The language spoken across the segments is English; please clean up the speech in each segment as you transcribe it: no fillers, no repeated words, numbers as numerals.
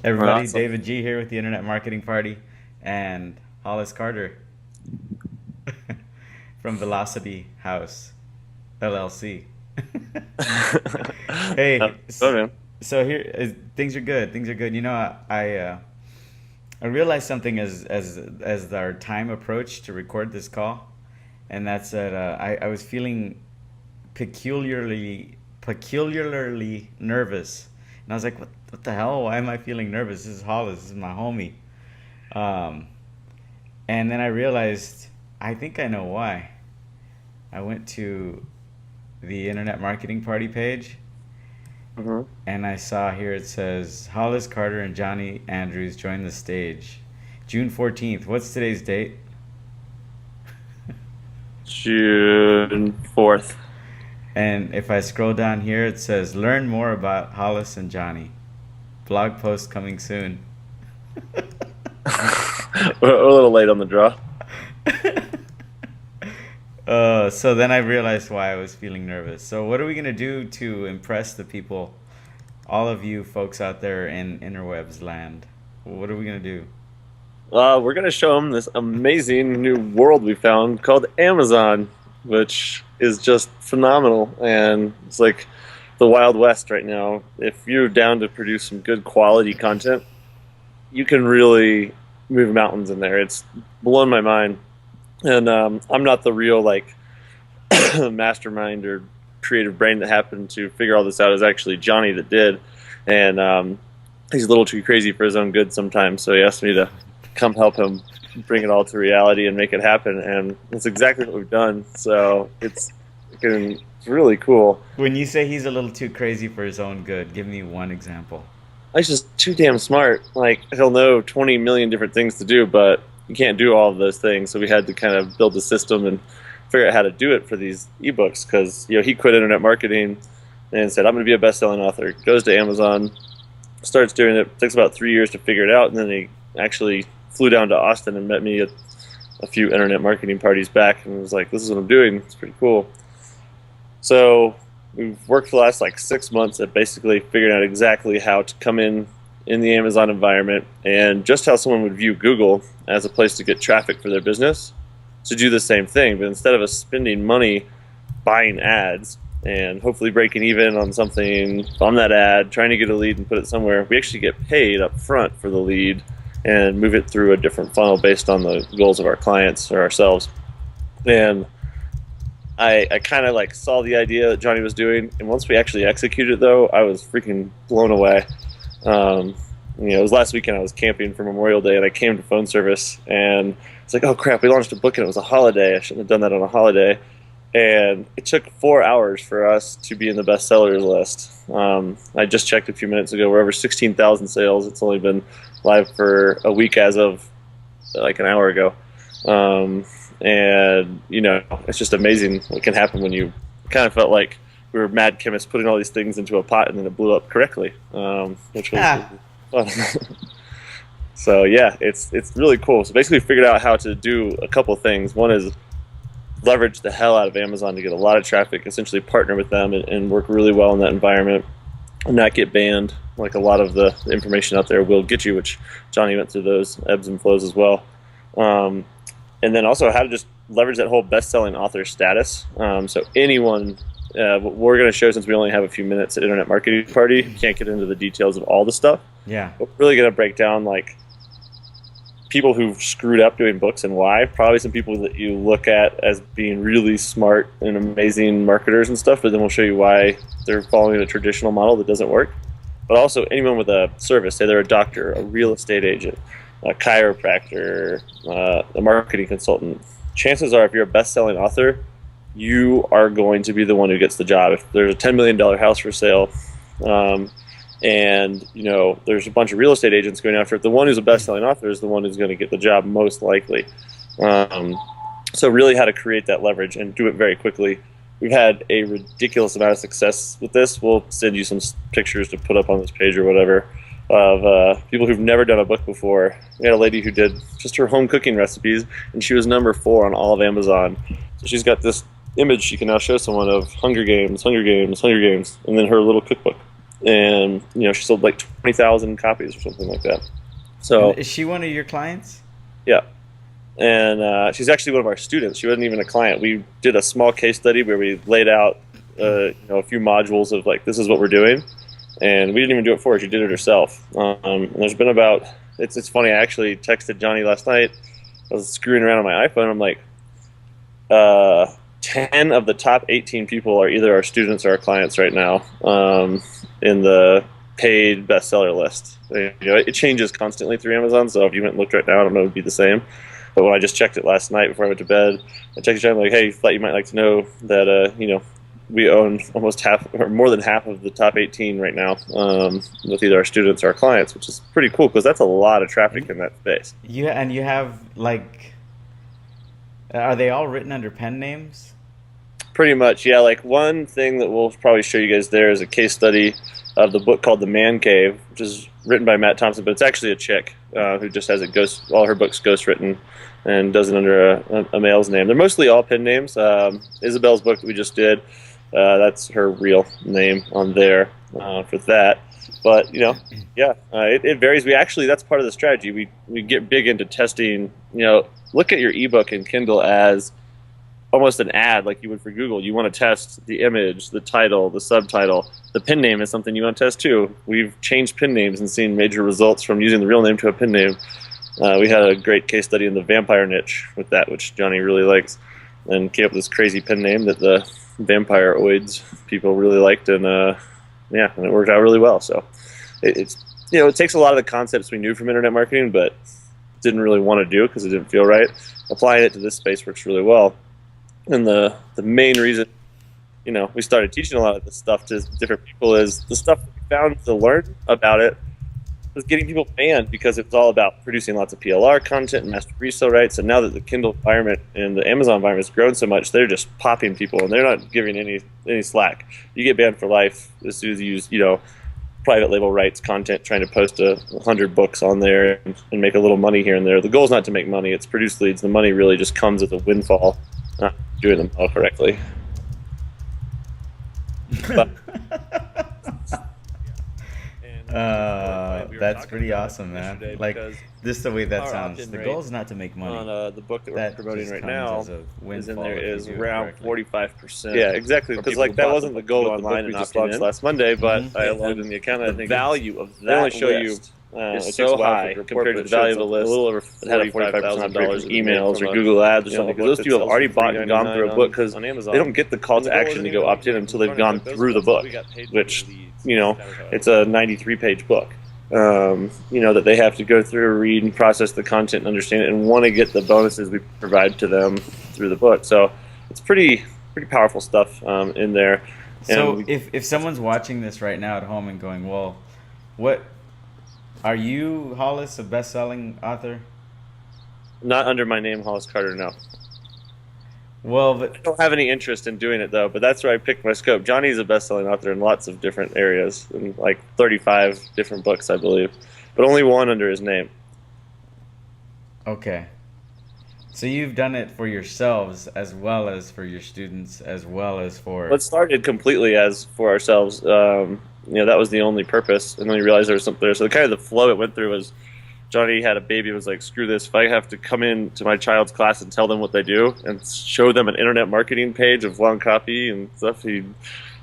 Everybody, Awesome. David G here with the Internet Marketing Party and Hollis Carter from Velocity House LLC. How's Hey, it going, man? so here things are good. Things are good. I realized something as our time approached to record this call, and that's that I was feeling peculiarly nervous, and I was like, what the hell? Why am I feeling nervous? This is Hollis. This is my homie. Um, and then I realized I think I know why. I went to the Internet Marketing Party page, hmm and I saw here it says Hollis Carter and Johnny Andrews joined the stage. June 14th. What's today's date? June 4th. And if I scroll down here, it says learn more about Hollis and Johnny. Blog post coming soon. We're a little late on the draw. So then I realized why I was feeling nervous. So what are we gonna do to impress the people, all of you folks out there in interwebs land? What are we gonna do? We're going to show them this amazing new world we found called Amazon, which is just phenomenal. And it's like the Wild West right now. If you're down to produce some good quality content, you can really move mountains in there. It's blown my mind. And I'm not the real like mastermind or creative brain that happened to figure all this out. Is actually Johnny that did, and he's a little too crazy for his own good sometimes. So he asked me to come help him bring it all to reality and make it happen, and that's exactly what we've done. So it's really cool. When you say he's a little too crazy for his own good, give me one example. He's just too damn smart. Like he'll know 20 million different things to do, but you can't do all of those things. So we had to kind of build a system and figure out how to do it for these ebooks because he quit internet marketing and said I'm going to be a best-selling author. Goes to Amazon, starts doing it. Takes about 3 years to figure it out, and then he actually flew down to Austin and met me at a few internet marketing parties back, and was like, "This is what I'm doing. It's pretty cool." So we've worked for the last like 6 months at basically figuring out exactly how to come in the Amazon environment and just how someone would view Google as a place to get traffic for their business to do the same thing. But instead of us spending money buying ads and hopefully breaking even on something on that ad, trying to get a lead and put it somewhere, we actually get paid up front for the lead and move it through a different funnel based on the goals of our clients or ourselves. And I kind of like saw the idea that Johnny was doing, and once we actually executed it, though, I was freaking blown away. Um, it was last weekend. I was camping for Memorial Day, and I came to phone service, and it's like, oh crap, we launched a book, and it was a holiday. I shouldn't have done that on a holiday. And it took 4 hours for us to be in the bestsellers list. I just checked a few minutes ago. We're over 16,000 sales. It's only been live for a week as of like an hour ago. And it's just amazing what can happen when you kind of felt like we were mad chemists putting all these things into a pot and then it blew up correctly, which was Ah, fun. So yeah, it's really cool. So basically, we figured out how to do a couple of things. One is leverage the hell out of Amazon to get a lot of traffic, essentially partner with them and work really well in that environment and not get banned like a lot of the information out there will get you, which Johnny went through those ebbs and flows as well. Um, and then also how to just leverage that whole best-selling author status. So anyone, what we're going to show, since we only have a few minutes at Internet Marketing Party, can't get into the details of all the stuff. yeah. But we're really going to break down like people who've screwed up doing books and why. Probably some people that you look at as being really smart and amazing marketers and stuff, but then we'll show you why they're following a traditional model that doesn't work. But also anyone with a service, say they're a doctor, a real estate agent, a chiropractor, a marketing consultant. Chances are, if you're a best-selling author, you are going to be the one who gets the job. If there's a $10 million house for sale, and there's a bunch of real estate agents going after it, the one who's a best-selling author is the one who's going to get the job most likely. Um, so really how to create that leverage and do it very quickly. We've had a ridiculous amount of success with this. We'll send you some pictures to put up on this page or whatever of people who've never done a book before. We had a lady who did just her home cooking recipes, and she was #4 on all of Amazon. So she's got this image she can now show someone of Hunger Games, Hunger Games, Hunger Games, and then her little cookbook. and she sold like 20,000 copies or something like that. And So is she one of your clients? yeah, and she's actually one of our students. She wasn't even a client. We did a small case study where we laid out a few modules of like, this is what we're doing, and we didn't even do it for her. She did it herself. And there's been about, it's funny, I actually texted Johnny last night. I was screwing around on my iPhone. I'm like, 10 of the top 18 people are either our students or our clients right now, in the paid bestseller list. It changes constantly through Amazon, so if you went and looked right now, I don't know if it would be the same. But when I just checked it last night before I went to bed, I checked it. I'm like, hey, thought you might like to know that we own almost half or more than half of the top 18 right now, with either our students or our clients, which is pretty cool because that's a lot of traffic in that space. You have like, are they all written under pen names? Pretty much, yeah. Like one thing that we'll probably show you guys there is a case study of the book called The Man Cave, which is written by Matt Thompson, but it's actually a chick who just has all her books ghostwritten and does it under a male's name. They're mostly all pen names. Isabel's book that we just did, that's her real name on there for that. But yeah, it varies. That's part of the strategy. We get big into testing. Look at your ebook and Kindle as almost an ad like you would for Google. You want to test the image, the title, the subtitle. The pen name is something you want to test too. We've changed pen names and seen major results from using the real name to a pen name. We had a great case study in the vampire niche with that, which Johnny really likes, and came up with this crazy pen name that the vampireoids people really liked, and and it worked out really well. So it takes a lot of the concepts we knew from internet marketing, but didn't really want to do because it didn't feel right. Applying it to this space works really well. And the main reason, we started teaching a lot of this stuff to different people is the stuff that we found to learn about it was getting people banned because it was all about producing lots of PLR content and master resale rights. And now that the Kindle environment and the Amazon environment has grown so much, they're just popping people and they're not giving any slack. You get banned for life as soon as you use, private label rights content, trying to post 100 books on there and make a little money here and there. The goal is not to make money, it's produce leads. The money really just comes as a windfall, not doing them all correctly. But, that's pretty awesome, man. Like, this the way that sounds. The goal is not to make money. On the book that we're promoting right comes now as a is in windfall there if you is do it around correctly. 45%. Yeah, exactly. Because like that wasn't the goal of the book we just launched last Monday, but I logged in the account. And I think value of they that only show list you is so so high high compared to the value of the list. A little over $45,000 in emails or Google Ads or something. Because those people have already bought and gone through a book because they don't get the call to action to go opt in until they've gone through the book, which it's a 93-page book. That they have to go through, read, and process the content and understand it, and want to get the bonuses we provide to them through the book. So it's pretty powerful stuff in there. So if someone's watching this right now at home and going, well, what are you, Hollis, a best-selling author? Not under my name, Hollis Carter, no. Well, but I don't have any interest in doing it, though, but that's where I picked my scope. Johnny's a best-selling author in lots of different areas, in like 35 different books, I believe, but only one under his name. okay. So you've done it for yourselves as well as for your students as well as for... Well, it started completely as for ourselves. That was the only purpose, and then we realized there was something there. So kind of the flow it went through was Johnny had a baby and was like, screw this. If I have to come into my child's class and tell them what they do and show them an internet marketing page of long copy and stuff, they'd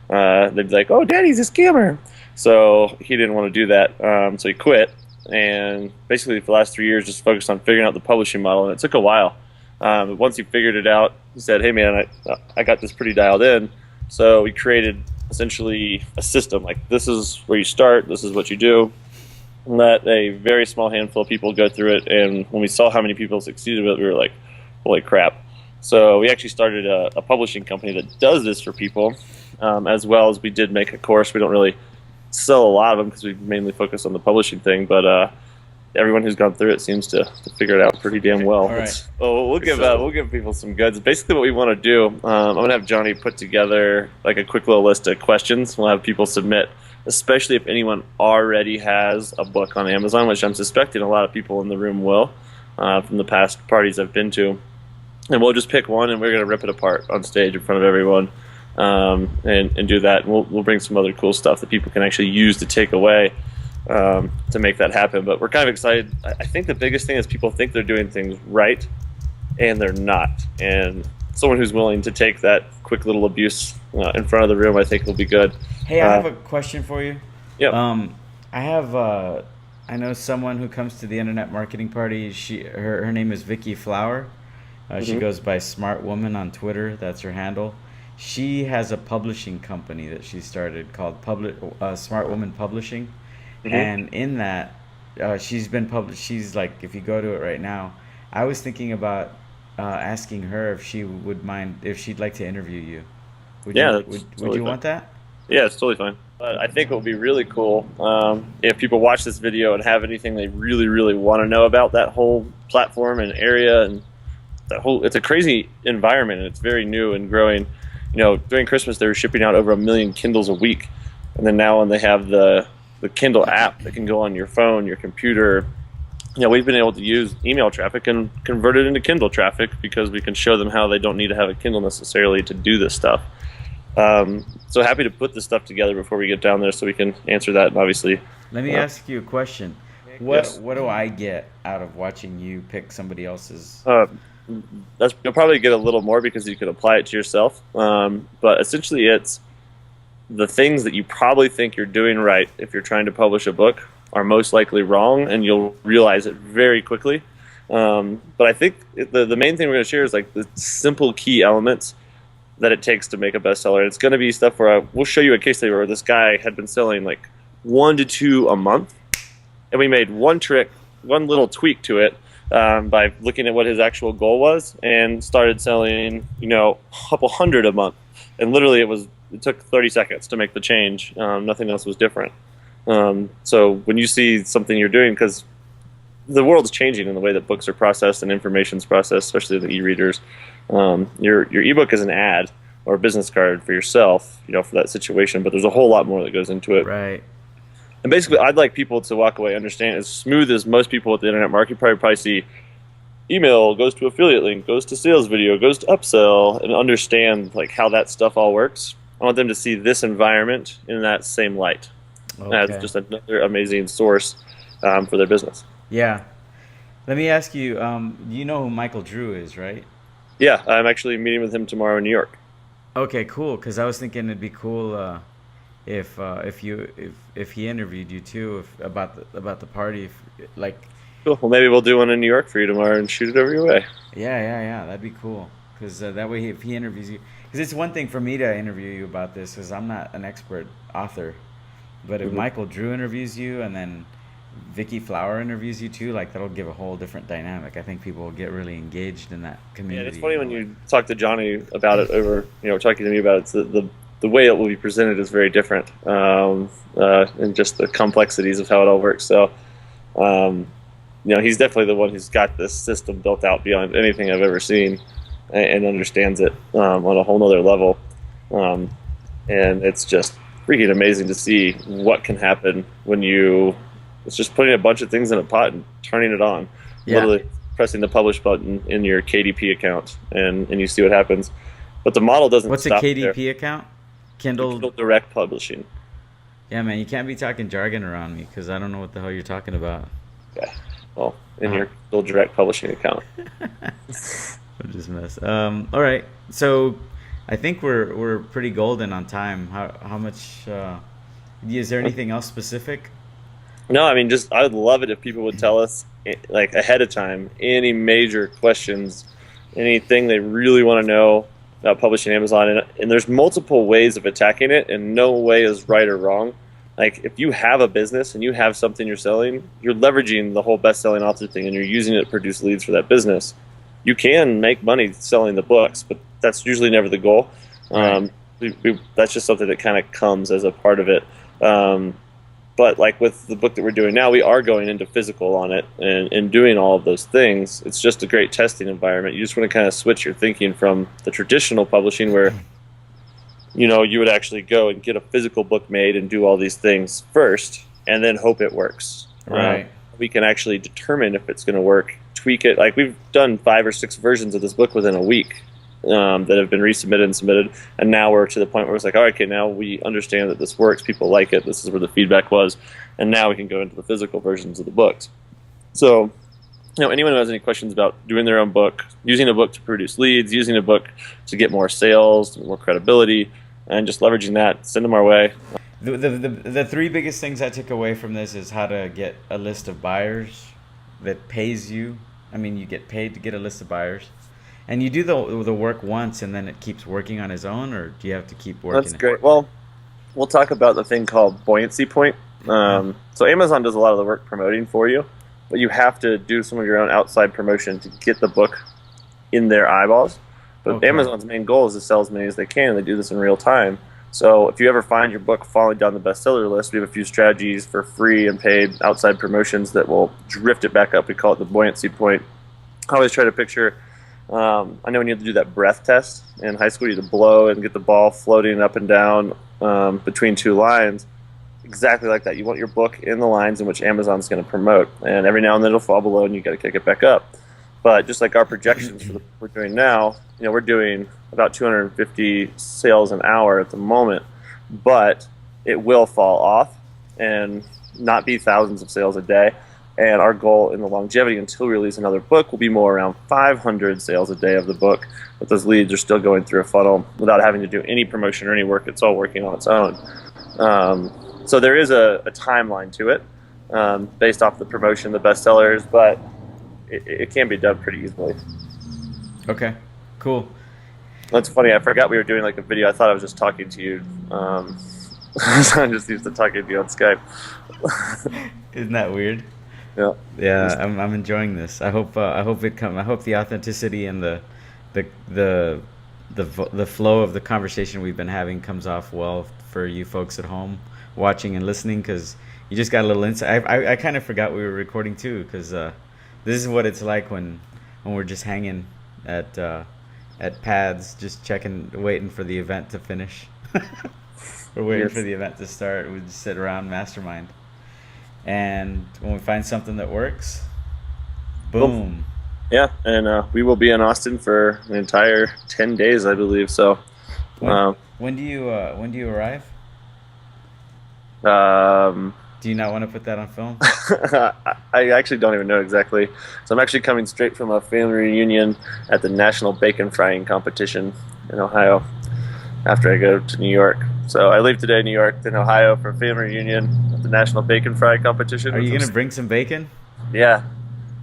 be like, oh, Daddy's a scammer. So he didn't want to do that. So he quit. And basically for the last 3 years, just focused on figuring out the publishing model. And it took a while. But once he figured it out, he said, hey, man, I got this pretty dialed in. So we created essentially a system. Like, this is where you start. This is what you do. Let a very small handful of people go through it, and when we saw how many people succeeded with it, we were like, holy crap. So we actually started a publishing company that does this for people, as well as we did make a course. We don't really sell a lot of them because we mainly focus on the publishing thing, but everyone who's gone through it seems to figure it out pretty damn well. All right. We'll give people some goods. Basically what we want to do, I'm going to have Johnny put together like a quick little list of questions. We'll have people submit, especially if anyone already has a book on Amazon, which I'm suspecting a lot of people in the room will, from the past parties I've been to. And we'll just pick one, and we're going to rip it apart on stage in front of everyone. and do that. And we'll bring some other cool stuff that people can actually use to take away to make that happen. But we're kind of excited. I think the biggest thing is people think they're doing things right, and they're not. And someone who's willing to take that quick little abuse in front of the room, I think will be good. Hey, I have a question for you. Yep. I have I know someone who comes to the internet marketing party. Her name is Vicky Flower. She goes by Smart Woman on Twitter. That's her handle. She has a publishing company that she started called Smart Woman Publishing, and in that, she's been published. She's like, if you go to it right now, I was thinking about asking her if she would mind if she'd like to interview you. Would Yeah, you, that's would totally you fine. want that? Yeah, it's totally fine. But I think it would be really cool if people watch this video and have anything they really, really want to know about that whole platform and area and that whole. It's a crazy environment and it's very new and growing. During Christmas they were shipping out over 1 million Kindles a week, and then now when they have the Kindle app that can go on your phone, your computer, we've been able to use email traffic and convert it into Kindle traffic because we can show them how they don't need to have a Kindle necessarily to do this stuff. So happy to put this stuff together before we get down there so we can answer that. And obviously, Let me ask you a question. Yes. What do I get out of watching you pick somebody else's? you'll probably get a little more because you can apply it to yourself. But essentially, it's the things that you probably think you're doing right if you're trying to publish a book are most likely wrong, and you'll realize it very quickly. But I think the main thing we're going to share is like the simple key elements that it takes to make a bestseller. And it's going to be stuff where we'll show you a case study where this guy had been selling like 1 to 2 a month, and we made one little tweak to it by looking at what his actual goal was, and started selling a couple hundred a month. And literally it took 30 seconds to make the change. Nothing else was different. So when you see something you're doing, because the world's changing in the way that books are processed and information's processed, especially the e-readers. Your ebook is an ad or a business card for yourself, for that situation, but there's a whole lot more that goes into it. Right. And basically, I'd like people to walk away understand as smooth as most people at the internet market probably see email goes to affiliate link, goes to sales video, goes to upsell, and understand like how that stuff all works. I want them to see this environment in that same light as just another amazing source for their business. Yeah. Let me ask you, you know who Michael Drew is, right? Yeah, I'm actually meeting with him tomorrow in New York. Okay, cool. Because I was thinking it'd be cool if he interviewed you too, about the party, Cool. Well, maybe we'll do one in New York for you tomorrow and shoot it over your way. Yeah, that'd be cool. Because that way, if he interviews you, because it's one thing for me to interview you about this, because I'm not an expert author, but if Michael Drew interviews you and then Vicky Flower interviews you too, like that'll give a whole different dynamic. I think people will get really engaged in that community. Yeah, it's funny when you talk to Johnny about it over, talking to me about it. It's the way it will be presented is very different, and just the complexities of how it all works. So, he's definitely the one who's got this system built out beyond anything I've ever seen, and understands it on a whole nother level. And it's just freaking amazing to see what can happen when it's just putting a bunch of things in a pot and turning it on. Yeah. Literally pressing the publish button in your KDP account, and you see what happens. But the model doesn't What's a stop KDP there. Kindle? Kindle Direct Publishing. Yeah, man, you can't be talking jargon around me because I don't know what the hell you're talking about. Yeah. Well, in your Kindle Direct Publishing account. I'm just mess. All right, so I think we're pretty golden on time. How much? Is there anything else specific? No, I mean, I would love it if people would tell us, like, ahead of time, any major questions, anything they really want to know about publishing Amazon. And there's multiple ways of attacking it, and no way is right or wrong. Like, if you have a business and you have something you're selling, you're leveraging the whole best-selling author thing, and you're using it to produce leads for that business. You can make money selling the books, but that's usually never the goal. Right. That's just something that kind of comes as a part of it. But like with the book that we're doing now, we are going into physical on it and doing all of those things. It's just a great testing environment. You just want to kind of switch your thinking from the traditional publishing where, you would actually go and get a physical book made and do all these things first and then hope it works. Right. We can actually determine if it's going to work, tweak it. Like we've done 5 or 6 versions of this book within a week. that have been resubmitted and submitted, and now we're to the point where it's like, all right, okay, now we understand that this works, people like it, this is where the feedback was, and now we can go into the physical versions of the books. So, anyone who has any questions about doing their own book, using a book to produce leads, using a book to get more sales, more credibility, and just leveraging that, send them our way. The three biggest things I took away from this is how to get a list of buyers that pays you. I mean, you get paid to get a list of buyers. And you do the work once and then it keeps working on its own, or do you have to keep working? That's great. Well, we'll talk about the thing called buoyancy point. So Amazon does a lot of the work promoting for you, but you have to do some of your own outside promotion to get the book in their eyeballs. But Amazon's main goal is to sell as many as they can, and they do this in real time. So if you ever find your book falling down the bestseller list, we have a few strategies for free and paid outside promotions that will drift it back up. We call it the buoyancy point. I always try to picture, I know when you have to do that breath test in high school, you have to blow and get the ball floating up and down between two lines. Exactly like that. You want your book in the lines in which Amazon's going to promote, and every now and then it'll fall below and you got to kick it back up. But just like our projections for the book we're doing now, we're doing about 250 sales an hour at the moment, but it will fall off and not be thousands of sales a day. And our goal in the longevity until we release another book will be more around 500 sales a day of the book, but those leads are still going through a funnel without having to do any promotion or any work. It's all working on its own. So there is a timeline to it based off the promotion, the bestsellers, but it can be done pretty easily. Okay, cool. That's funny. I forgot we were doing like a video. I thought I was just talking to you. So I'm just used to talking to you on Skype. Isn't that weird? Yeah. Yeah, I'm enjoying this. I hope the authenticity and the flow of the conversation we've been having comes off well for you folks at home watching and listening, because you just got a little insight. I kind of forgot we were recording too, because this is what it's like when we're just hanging at pads, just waiting for the event to finish. We're waiting for the event to start. We just sit around mastermind, and when we find something that works, boom. Yeah, and we will be in Austin for an entire 10 days, I believe. So, when do you arrive? Do you not want to put that on film? I actually don't even know exactly. So I'm actually coming straight from a family reunion at the National Bacon Frying Competition in Ohio after I go to New York. So I leave today, New York, then Ohio for a family reunion at the National Bacon Frying Competition. Are you going to bring some bacon? Yeah.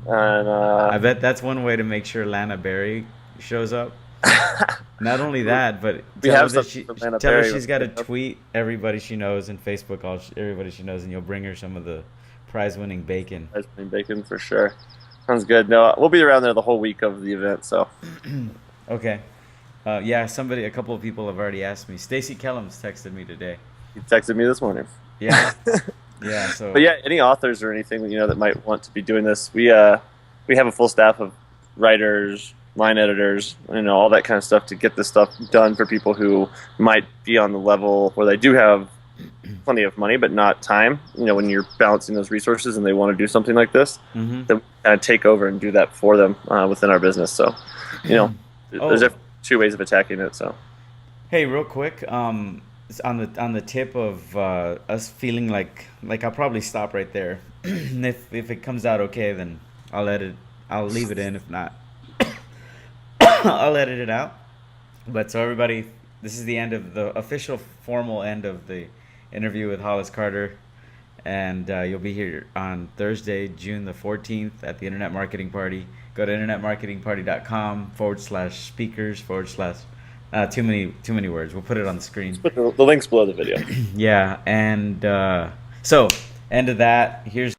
And I bet that's one way to make sure Lana Berry shows up. Not only that, but tell her she's got to tweet everybody she knows and Facebook everybody she knows, and you'll bring her some of the prize-winning bacon. Prize-winning bacon for sure. Sounds good. No, we'll be around there the whole week of the event. So. Okay. Yeah, a couple of people have already asked me. Stacy Kellums texted me today. He texted me this morning. Yeah. Yeah. So. But yeah, any authors or anything that might want to be doing this, we have a full staff of writers, line editors, all that kind of stuff to get this stuff done for people who might be on the level where they do have plenty of money but not time. When you're balancing those resources and they want to do something like this, then kind of take over and do that for them within our business. So, there's two ways of attacking it. So, hey, real quick, on the tip of us feeling like I'll probably stop right there. If it comes out okay, then I'll leave it in. If not, I'll edit it out. But so everybody, this is the end of the official formal end of the interview with Hollis Carter, and you'll be here on Thursday, June the 14th at the Internet Marketing Party. Go to internetmarketingparty.com/speakers/ too many words. We'll put it on the screen. The link's below the video. Yeah, and so end of that. Here's